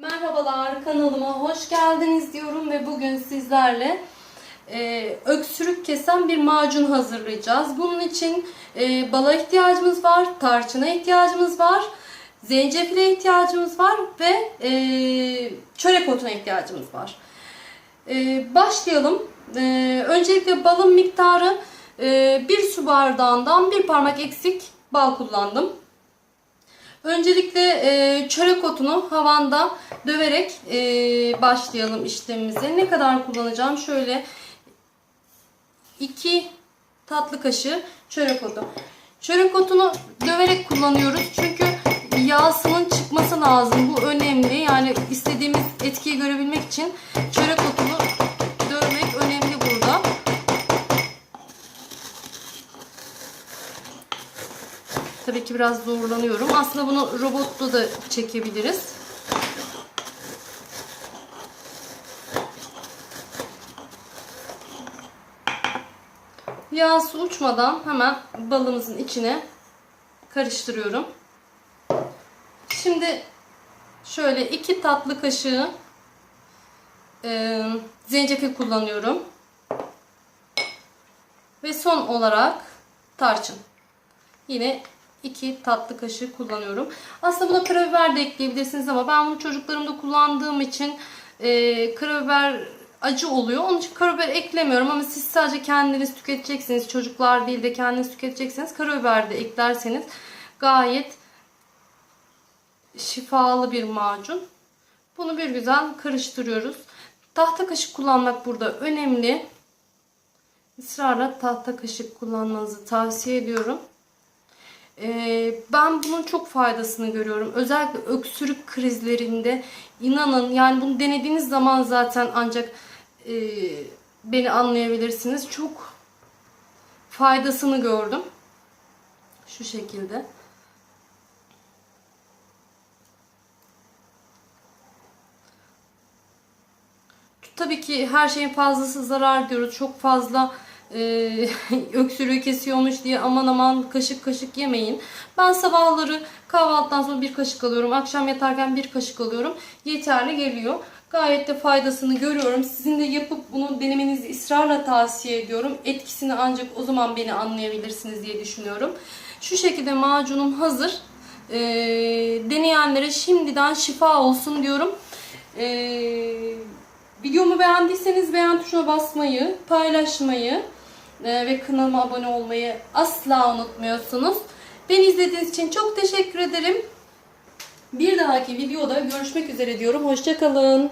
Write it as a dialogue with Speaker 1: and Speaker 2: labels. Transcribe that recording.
Speaker 1: Merhabalar, kanalıma hoş geldiniz diyorum ve bugün sizlerle öksürük kesen bir macun hazırlayacağız. Bunun için bala ihtiyacımız var, tarçına ihtiyacımız var, zencefile ihtiyacımız var ve çörek otuna ihtiyacımız var. Başlayalım. Öncelikle balın miktarı 1 su bardağından 1 parmak eksik bal kullandım. Öncelikle çörek otunu havanda döverek başlayalım işlemimize. Ne kadar kullanacağım? Şöyle 2 tatlı kaşığı çörek otu. Çörek otunu döverek kullanıyoruz. Çünkü yağsının çıkması lazım. Bu önemli. Yani istediğimiz etkiyi görebilmek için çörek otunu dövmek önemli burada. Tabii ki biraz zorlanıyorum. Aslında bunu robotla da çekebiliriz. Yağ su uçmadan hemen balımızın içine karıştırıyorum. Şimdi şöyle 2 tatlı kaşığı zencefil kullanıyorum. Ve son olarak tarçın. Yine 2 tatlı kaşığı kullanıyorum. Aslında buna karabiber de ekleyebilirsiniz ama ben bunu çocuklarımda kullandığım için karabiber acı oluyor. Onun için karabiber eklemiyorum ama siz sadece kendiniz tüketeceksiniz. Çocuklar değil de kendiniz tüketecekseniz karabiber de eklerseniz gayet şifalı bir macun. Bunu bir güzel karıştırıyoruz. Tahta kaşık kullanmak burada önemli. Israrla tahta kaşık kullanmanızı tavsiye ediyorum. Ben bunun çok faydasını görüyorum. Özellikle öksürük krizlerinde inanın yani bunu denediğiniz zaman zaten ancak beni anlayabilirsiniz. Çok faydasını gördüm. Şu şekilde. Tabii ki her şeyin fazlası zarar diyoruz. Çok fazla öksürüğü kesiyormuş diye aman aman kaşık kaşık yemeyin. Ben sabahları kahvaltıdan sonra 1 kaşık alıyorum. Akşam yatarken 1 kaşık alıyorum. Yeterli geliyor. Gayet de faydasını görüyorum. Sizin de yapıp bunu denemenizi ısrarla tavsiye ediyorum. Etkisini ancak o zaman beni anlayabilirsiniz diye düşünüyorum. Şu şekilde macunum hazır. Deneyenlere şimdiden şifa olsun diyorum. Videomu beğendiyseniz beğen tuşuna basmayı, paylaşmayı ve kanalıma abone olmayı asla unutmuyorsunuz. Beni izlediğiniz için çok teşekkür ederim. Bir dahaki videoda görüşmek üzere diyorum. Hoşça kalın.